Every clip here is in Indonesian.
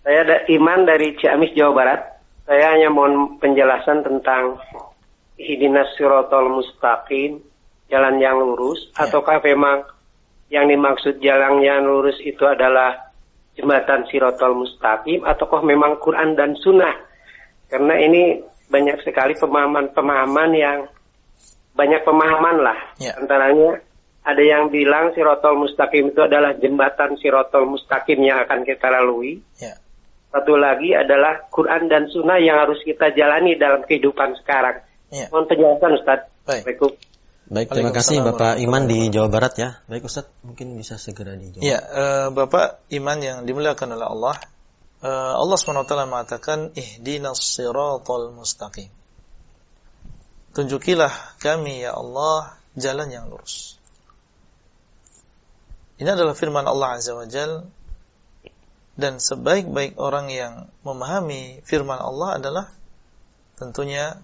Saya ada Iman dari Ciamis, Jawa Barat. Saya hanya mohon penjelasan tentang ihdinas siratal mustaqim, jalan yang lurus, ataukah memang yang dimaksud jalan yang lurus itu adalah jembatan siratal mustaqim, ataukah memang Quran dan Sunnah? Karena ini banyak sekali pemahaman yang banyak pemahaman lah. Antaranya ada yang bilang siratal mustaqim itu adalah jembatan siratal mustaqim yang akan kita lalui. Satu lagi adalah Quran dan Sunnah yang harus kita jalani dalam kehidupan sekarang. Mohon penjelasan, Ustaz. Baik. Baik, terima kasih Bapak Iman di Jawa Barat ya. Baik Ustaz, mungkin bisa segera dijawab. Ya, Bapak Iman yang dimuliakan oleh Allah. Allah SWT mengatakan ihdinas siratal mustaqim. Tunjukilah kami ya Allah jalan yang lurus. Ini adalah firman Allah Azza wa Jalla. Dan sebaik-baik orang yang memahami firman Allah adalah tentunya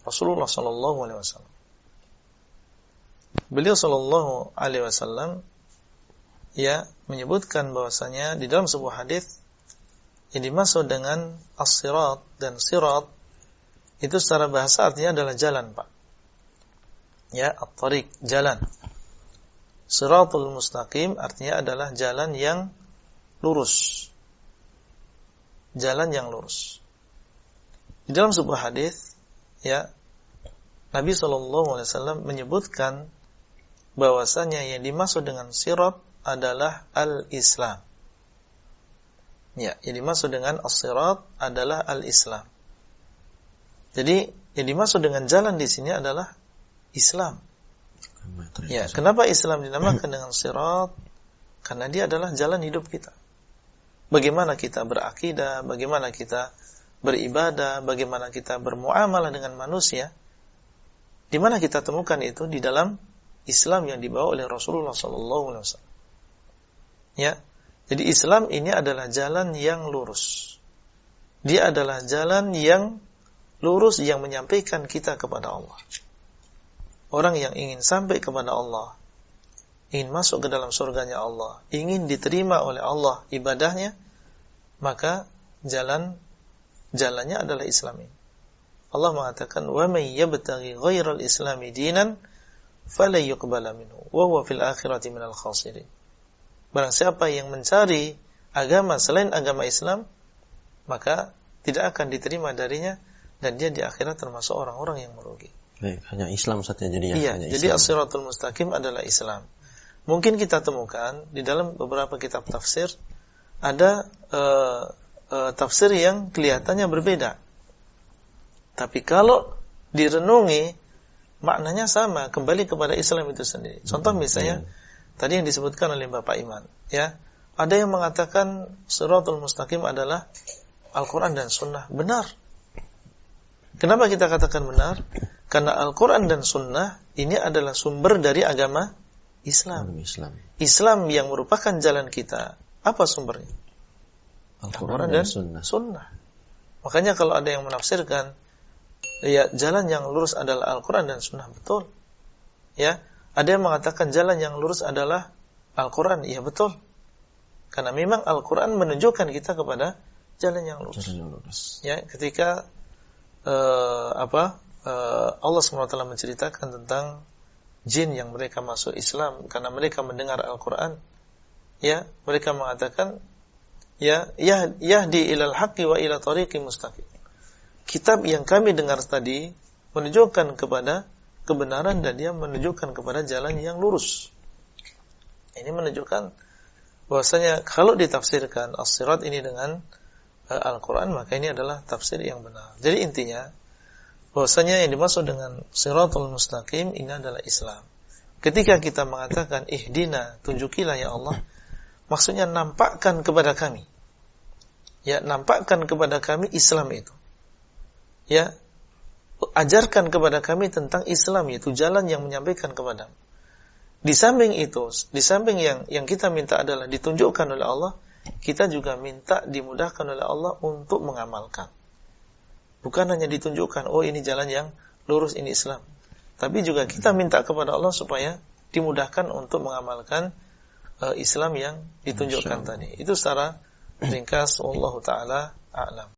Rasulullah sallallahu alaihi wasallam. Beliau sallallahu alaihi wasallam menyebutkan bahwasanya di dalam sebuah hadis yang dimaksud dengan as-sirat dan sirat itu secara bahasa artinya adalah jalan, Pak. Ya, at-tariq, jalan. Siratul mustaqim artinya adalah jalan yang lurus. Jalan yang lurus. Di dalam sebuah hadis, Nabi SAW menyebutkan bahwasanya yang dimaksud dengan sirat adalah al-Islam. Yang dimaksud dengan as-sirat adalah al-Islam. Jadi yang dimaksud dengan jalan di sini adalah Islam. Kenapa Islam dinamakan dengan sirat? Karena dia adalah jalan hidup kita. Bagaimana kita berakidah, bagaimana kita beribadah, bagaimana kita bermuamalah dengan manusia. Di mana kita temukan itu di dalam Islam yang dibawa oleh Rasulullah SAW. Jadi Islam ini adalah jalan yang lurus. Dia adalah jalan yang lurus yang menyampaikan kita kepada Allah. Orang yang ingin sampai kepada Allah, ingin masuk ke dalam surganya Allah, ingin diterima oleh Allah ibadahnya, maka jalannya adalah Islam ini. Allah mengatakan, "Wa may yabtaghi ghairal islami dinan fala yuqbala minhu wa huwa fil akhirati minal khasirin." Barang siapa yang mencari agama selain agama Islam, maka tidak akan diterima darinya dan dia di akhirat termasuk orang-orang yang merugi. Baik, hanya Islam saja jadi ya. Iya, jadi as-siratul mustaqim adalah Islam. Mungkin kita temukan di dalam beberapa kitab tafsir ada tafsir yang kelihatannya berbeda. Tapi kalau direnungi maknanya sama, kembali kepada Islam itu sendiri. Contoh misalnya tadi yang disebutkan oleh Bapak Iman, ada yang mengatakan siratul mustaqim adalah Al-Quran dan Sunnah. Benar. Kenapa kita katakan benar? Karena Al-Quran dan Sunnah ini adalah sumber dari agama Islam. Islam yang merupakan jalan kita. Apa sumbernya? Al-Quran dan Sunnah. Makanya kalau ada yang menafsirkan jalan yang lurus adalah Al-Quran dan Sunnah, betul. Ada yang mengatakan jalan yang lurus adalah Al-Quran, iya betul. Karena memang Al-Quran menunjukkan kita kepada jalan yang lurus. Ketika Allah SWT menceritakan tentang jin yang mereka masuk Islam karena mereka mendengar Al-Quran, mereka mengatakan yahdi ilal haqqi wa ila tariqi mustaqim. Kitab yang kami dengar tadi menunjukkan kepada kebenaran dan dia menunjukkan kepada jalan yang lurus. Ini menunjukkan bahwasanya kalau ditafsirkan as-sirat ini dengan Al-Quran, maka ini adalah tafsir yang benar. Jadi intinya bahwasanya yang dimaksud dengan siratul mustaqim ini adalah Islam. Ketika kita mengatakan ihdina, tunjukilah ya Allah, maksudnya nampakkan kepada kami. Nampakkan kepada kami Islam itu. Ajarkan kepada kami tentang Islam, yaitu jalan yang menyampaikan kepadamu. Di samping itu, di samping yang kita minta adalah ditunjukkan oleh Allah, kita juga minta dimudahkan oleh Allah untuk mengamalkan. Bukan hanya ditunjukkan, oh ini jalan yang lurus, ini Islam. Tapi juga kita minta kepada Allah supaya dimudahkan untuk mengamalkan Islam yang ditunjukkan tadi. Itu secara ringkas, wallahu taala a'lam.